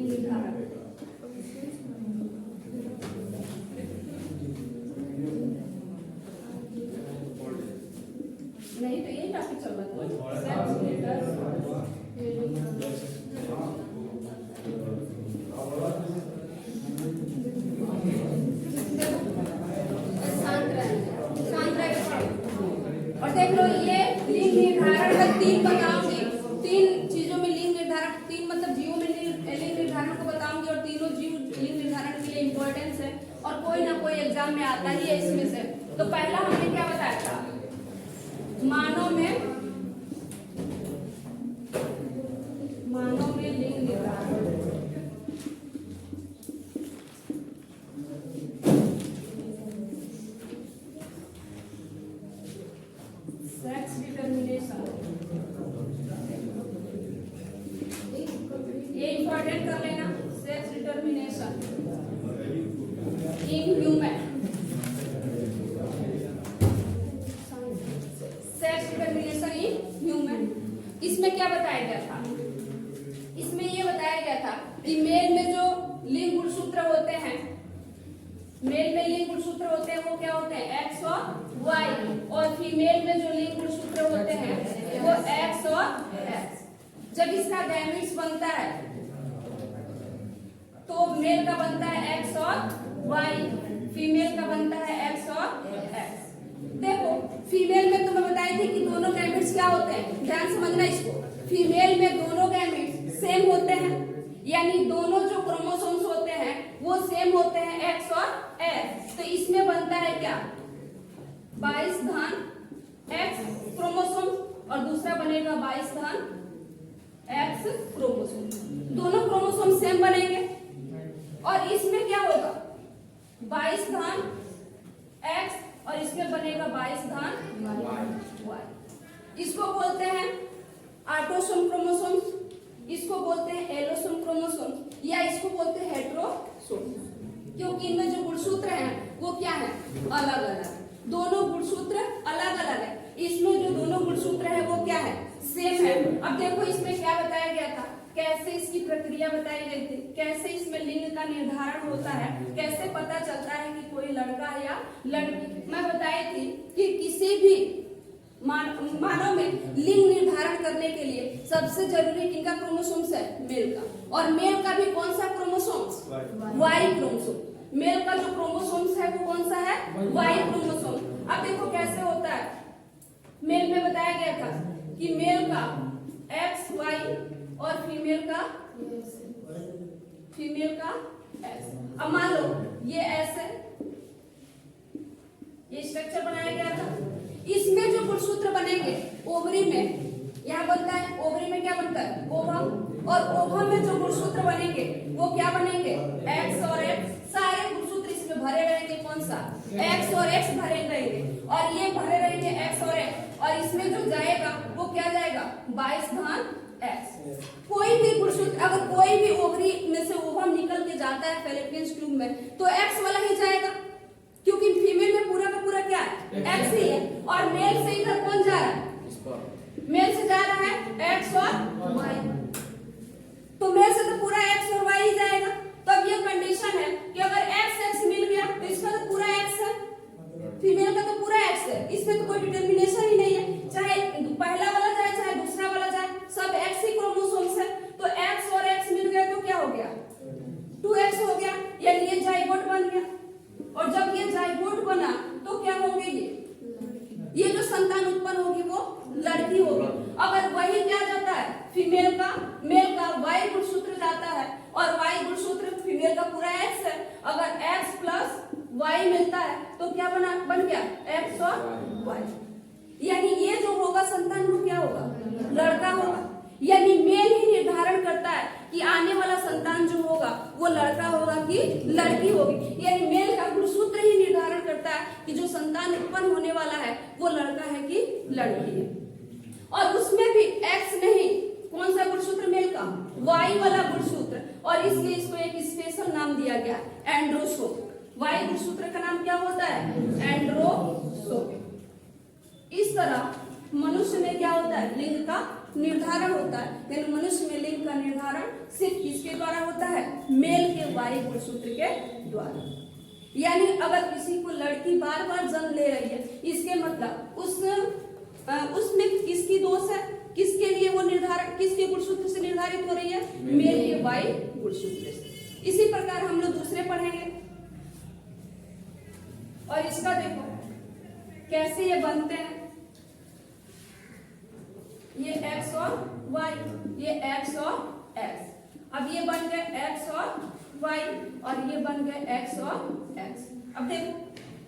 लिंग निर्धारण। नहीं तो यही टॉपिक चल रहा और देख लो ये लिंग निर्धारण का 3 बताऊंगी, 3 चीजों में लिंग निर्धारण, 3 मतलब जीवों में लिंग निर्धारण को बताऊंगी और तीनों जीव लिंग निर्धारण के लिए इम्पोर्टेंस है और कोई ना कोई एग्जाम में आता ही है इसमें से। तो पहला हमने क्या बताया था, मानव में लिंग निर्धारण। सेक्स डिटर्मिनेशन, ये इंपॉर्टेंट कर लेना। Sex determination in human, sex determination in human. इसमें क्या बताया गया था, इसमें ये बताया गया था कि मेल में जो लिंग गुणसूत्र होते हैं, मेल में लिंग गुणसूत्र होते हैं वो क्या होते हैं, एक्स और वाई, और फीमेल में जो लिंग गुणसूत्र होते हैं वो एक्स और एक्स। जब इसका गैमेट्स बनता है तो मेल का बनता है एक्स और वाई, फीमेल का बनता है एक्स और एक्स। देखो फीमेल में तो मैं बताई थी कि दोनों गैमेट्स क्या होते हैं, ध्यान समझना इसको। फीमेल में दोनों गैमेट्स सेम होते हैं, यानी दोनों जो क्रोमोसोम्स होते हैं वो सेम होते हैं एक्स और एक्स। तो इसमें बनता है क्या, 22 धन एक्स क्रोमोसोम और दूसरा बनेगा 22 धन एक्स क्रोमोसोम। दोनों क्रोमोसोम सेम बनेंगे और इसमें क्या होगा, 22 धन एक्स और इसमें बनेगा 22 धन वाई। इसको बोलते हैं ऑटोसोम क्रोमोसोम, इसको बोलते हैं एलोसोम क्रोमोसोम, या इसको बोलते हैं हेटेरोसोम, क्योंकि इनमें जो गुणसूत्र हैं वो क्या है, अलग अलग। दोनों गुणसूत्र अलग अलग है, इसमें जो दोनों गुणसूत्र है वो क्या है, सेम है। अब देखो इसमें क्या बताया गया था, कैसे इसकी प्रक्रिया बताई गई थी, कैसे इसमें लिंग का निर्धारण होता है, कैसे पता चलता है कि कोई लड़का है या लड़की। मैं बताई थी कि किसी भी मानव में लिंग निर्धारण करने के लिए सबसे जरूरी किनका क्रोमोसोम्स है, मेल का। और मेल का भी कौन सा क्रोमोसोम्स, वाई क्रोमोसोम। मेल का जो क्रोमोसोम्स है वो कौन सा है, वाई क्रोमोसोम। अब देखो कैसे होता है, मेल में बताया गया था कि मेल का एक्स वाई और फीमेल का एस। अब मान लो ये एस है, ये स्ट्रक्चर बनाया गया था। इसमें जो गुणसूत्र बनेंगे ओवरी में, यहाँ बनता है ओवरी में क्या बनता है, ओवम, और ओवम में जो गुणसूत्र बनेंगे वो क्या बनेंगे, एक्स और एक्स। सारे गुणसूत्र इसमें भरे रहेंगे, कौन सा, एक्स और एक्स भरे रहेंगे, और ये भरे रहेंगे एक्स और एक्स, और इसमें जो जाएगा वो क्या जाएगा, 22 धन एक्स। कोई भी गुणसूत्र, अगर कोई भी ओवरी में से ओवम निकल के जाता है फैलोपियन ट्यूब में तो एक्स वाला ही जाएगा, क्योंकि फीमेल में पूरा का पूरा क्या है, एक्स ही है। और मेल से इधर कौन जा रहा है, मेल से जा रहा है एक्स और वाई, तो मेल से तो पूरा एक्स और वाई ही जाएगा। तो अब ये कंडीशन है कि अगर एक्स एक्स मिल गया तो इसका तो पूरा एक्स है, फीमेल का तो पूरा एक्स है, इसमें तो कोई डिटर्मिनेशन ही नहीं है, चाहे पहला वाला जाए चाहे दूसरा वाला जाए, सब एक्स ही क्रोमोसोम्स है। तो एक्स और एक्स मिल गया तो क्या हो गया, 2x हो गया, यानी ये जाइगोट बन गया। और जब ये जाइगोट बना तो क्या होंगे, ये जो संतान उत्पन्न होगी वो लड़की होगी। अगर वही क्या जाता है, फीमेल का मेल का वाई गुणसूत्र जाता है, और वाई गुणसूत्र फीमेल का पूरा एक्स है, अगर एक्स प्लस वाई मिलता है तो क्या बन गया, एक्स और वाई। यानी ये जो होगा संतान वो क्या होगा, लड़का होगा। यानी मेल ही निर्धारण करता है कि आने वाला संतान जो होगा वो लड़का होगा कि लड़की होगी। यानी मेल का गुणसूत्र ही निर्धारण करता है कि जो संतान उत्पन्न होने वाला है वो लड़का है कि लड़की है। और उसमें भी एक्स नहीं, कौन सा गुणसूत्र मेल का, वाई वाला गुणसूत्र, और इसलिए इसको एक स्पेशल नाम दिया गया, एंड्रोसोम। वाई गुणसूत्र का नाम क्या होता है, एंड्रोसोम। इस तरह मनुष्य में क्या होता है, लिंग का निर्धारण होता है, यानी मनुष्य में लिंग का निर्धारण सिर्फ किसके द्वारा होता है? मेल के वाई गुणसूत्र के द्वारा। यानी अगर किसी को लड़की बार बार जन्म ले रही है, इसके मतलब उसमें किसकी दोष है? किसके लिए वो निर्धारण, किसके गुणसूत्र से निर्धारित हो रही है? मेल के वाई गुणसूत्र से। इसी प्रकार हम लोग दूसरे पढ़ेंगे, और इसका देखो कैसे ये बनते हैं। ये x और y, ये x और x। अब ये बन गए x और y, और ये बन गए x और x। अब देखो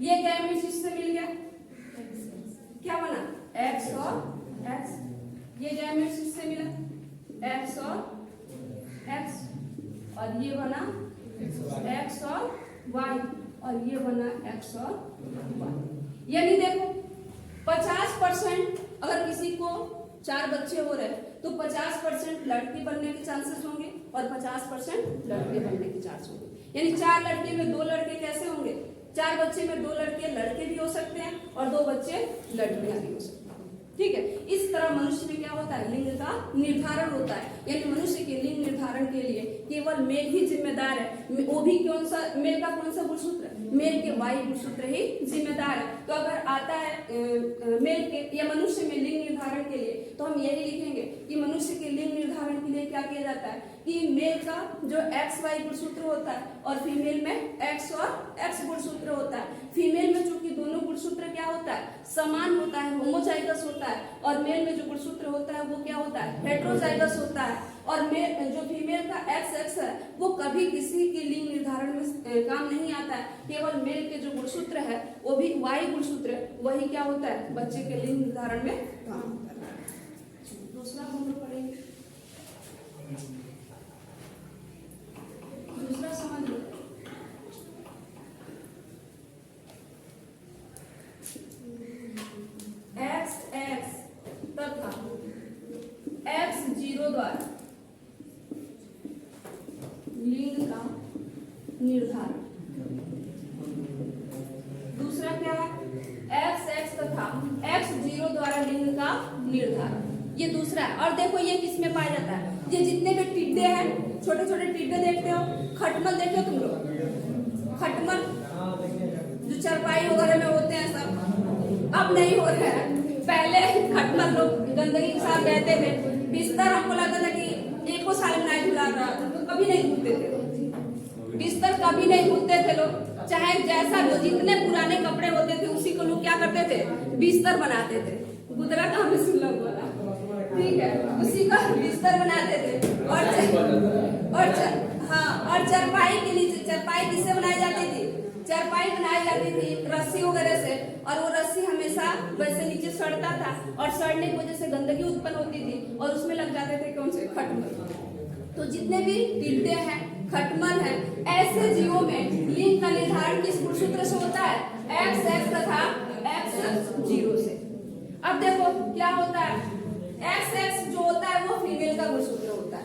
ये गैमेट्स इससे मिल गया, क्या बना? x और x। ये गैमेट्स इससे मिला x और x, और ये बना x और y, और ये बना x और y। यानी देखो 50% अगर किसी को 4 बच्चे हो रहे तो 50% लड़की बनने के चांसेस होंगे और 50% लड़के बनने के चांस होंगे। यानी 4 लड़के में 2 लड़के कैसे होंगे? 4 बच्चे में 2 लड़के लड़के भी हो सकते हैं और 2 बच्चे लड़कियां भी हो सकते हैं। ठीक है, इस तरह मनुष्य में क्या होता है? लिंग का निर्धारण होता है। यानी मनुष्य के लिंग निर्धारण के लिए केवल मेल ही जिम्मेदार है। वो भी कौन सा? मेल का कौन सा गुणसूत्र? मेल के वाई गुणसूत्र ही जिम्मेदार है। तो अगर आता है मेल के या मनुष्य में लिंग निर्धारण के लिए, तो हम यही लिखेंगे कि मनुष्य के लिंग निर्धारण के लिए क्या किया जाता है कि मेल का जो एक्स वाई गुणसूत्र होता है और फीमेल में एक्स और एक्स गुणसूत्र होता है। फीमेल में चूंकि दोनों गुणसूत्र क्या होता है? समान होता है, होमोजाइगस होता है, और मेल में जो गुणसूत्र होता है वो क्या होता है? हेट्रोजाइगस होता है। और मेल जो फीमेल का एक्स एक्स है वो कभी किसी के लिंग निर्धारण में काम नहीं आता है। केवल मेल के जो गुणसूत्र है वो भी वाई गुणसूत्र, वही क्या होता है? बच्चे के लिंग निर्धारण में काम होता है। दूसरा हम लोग पढ़ेंगे, दूसरा समझ लो। एक्स एक्स तथा x0 द्वारा लिंग का निर्धारण। दूसरा क्या है? x तथा x0 द्वारा लिंग का निर्धारण, ये दूसरा है। और देखो ये किस में पाया जाता है? ये जितने भी टिड्डे हैं, छोटे छोटे टिड्डे देखते हो, खटमल देखते हो तुम लोग? खटमल जो चरपाई वगैरह में होते हैं सब, अब नहीं हो रहे हैं। पहले खटमल लोग गंदगी के साथ रहते थे, बिस्तर हमको लगता था कि 1 साल में नहीं धुला रहा था, तो कभी नहीं धुलते थे बिस्तर, कभी नहीं धुलते थे लोग। चाहे जैसा भी, जितने पुराने कपड़े होते थे उसी को लोग क्या करते थे? बिस्तर बनाते थे। गुदरा का हमें सुन लोग बोला, ठीक है, उसी का बिस्तर बनाते थे। और चरपाई के नीचे, चरपाई किससे बनाई जाती थी? चरपाई बनाई जाती थी रस्सी वगैरह से, और वो रस्सी हमेशा वैसे नीचे सड़ता था, और सड़ने की वजह से गंदगी उत्पन्न होती थी, और उसमें लग जाते थे कौन से? खटमल। तो जितने भी टिड्डे हैं, खटमल है, ऐसे जीवों में लिंग का निर्धारण किस गुणसूत्र से होता है? एक्स एक्स तथा x0 से। अब देखो क्या होता है? एक्स एक्स जो होता है वो फीमेल का गुणसूत्र होता है।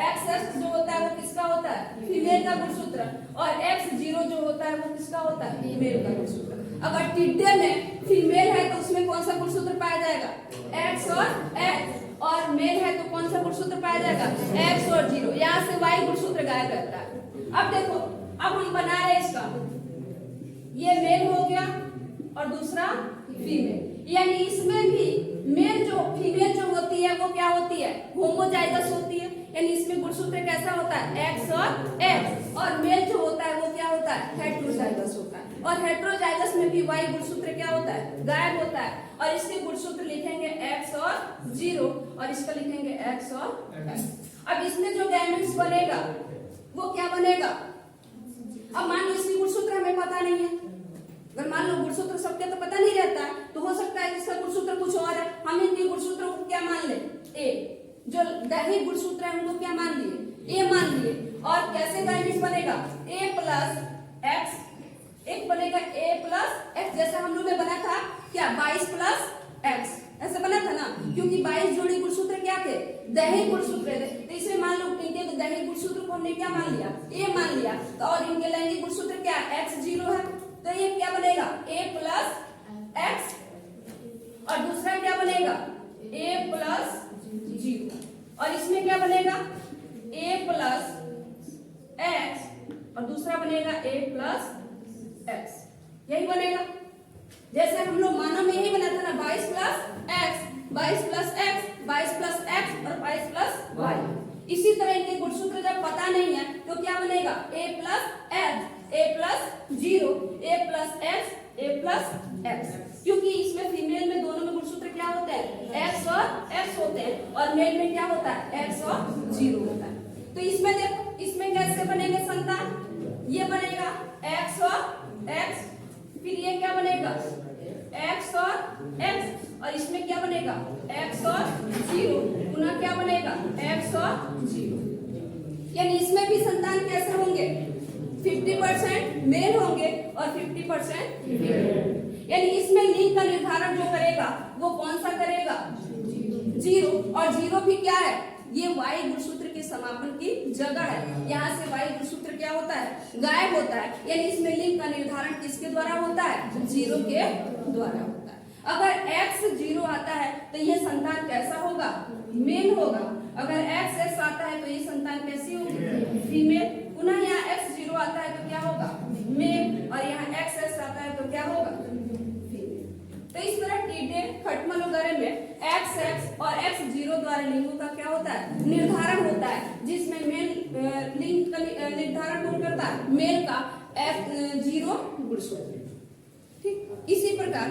एक्स एक्स जो होता है वो किसका होता है? फीमेल का गुणसूत्र। और x0 जो होता है वो किसका होता है? मेल का गुणसूत्र। अगर टिड्डे में फीमेल है तो उसमें कौन सा गुणसूत्र पाया जाएगा? x और x, और मेल है तो कौन सा गुणसूत्र पाया जाएगा? x और 0। यहाँ से y गुणसूत्र गायब रहता है। अब देखो, अब हम बना रहे इसका, ये मेल हो गया और दूसरा फीमेल। यानी इसमें भी मेल जो फीमेल जो होती है वो क्या होती है? होमोजाइगस होती है। यानी इसमें गुणसूत्र कैसा होता है? x और x, और मेल जो होता है वो क्या होता है? हेट्रोजाइगस होता है। और हेट्रोजाइगस में भी y गुणसूत्र क्या होता है? गायब होता है। और इसके गुणसूत्र लिखेंगे x और 0, और इसका लिखेंगे x और x। अब इसमें जो गैमेट्स बनेगा वो क्या बनेगा? अब मान लो इसकी गुणसूत्र हमें पता नहीं है, अगर मान लो गुणसूत्र सबके तो पता नहीं रहता, तो हो सकता है इसका गुणसूत्र कुछ और है। हम इनके गुणसूत्रों को क्या मान ले? ए। जो दैहिक गुणसूत्र है उनको क्या मान लिए? ए मान लिए। और कैसे गैमेट्स बनेगा? a प्लस x, एक बनेगा a प्लस x, जैसा हम लोग ने बना था क्या? 22 प्लस x, ऐसे बना था ना, क्योंकि 22 जोड़ी गुणसूत्र क्या थे? दैहिक गुणसूत्र थे। तो इसमें मान लो इनके दैहिक गुणसूत्र को हमने क्या मान लिया? a मान लिया। तो और इनके लैंगिक गुणसूत्र क्या? x0 है, तो ये क्या बनेगा? a प्लस x, और दूसरा क्या बनेगा? a प्लस और इसमें क्या बनेगा a प्लस एक्स और दूसरा बनेगा a प्लस एक्स, यही बनेगा। जैसे हम लोग मानव में यही बना था ना 22 plus x, 22 plus x, 22 plus x और 22 प्लस वाई। इसी तरह इनके गुणसूत्र जब पता नहीं है तो क्या बनेगा a plus x, a plus 0, a plus x, a plus x, क्योंकि इसमें फीमेल में दोनों में गुणसूत्र क्या होते हैं x और x होते हैं और मेल में क्या होता है x और 0 होता है। तो इसमें देखो इसमें कैसे बनेंगे संतान, ये बनेगा x और x, फिर ये क्या बनेगा x और x और इसमें क्या बनेगा x और 0, पुनः क्या बनेगा x और 0। यानी इसमें भी संतान कैसे होंगे 50% मेल होंगे और 50% फीमेल। यानी इसमें लिंग का निर्धारण जो करेगा वो कौन सा करेगा 0, और 0 भी क्या है ये वाई गुणसूत्र के समापन की जगह है। यहाँ से वाई गुणसूत्र क्या होता है गायब होता है। यानी इसमें लिंग का निर्धारण किसके द्वारा होता है 0 के द्वारा होता है। अगर x 0 आता है तो यह संतान कैसा होगा मेल होगा। अगर x आता है तो ये संतान कैसी होगी फीमेल। पुनः यहाँ x 0 आता है तो क्या होगा मेल और यहाँ x आता है तो क्या होगा फीमेल। तो इस तरह टीडे खटमल वगैरह में x और x0 द्वारा लिंगों का क्या होता है निर्धारण होता है, जिसमें मेल लिंग का निर्धारण कौन करता है मेल का x0 गुणसूत्र। ठीक इसी प्रकार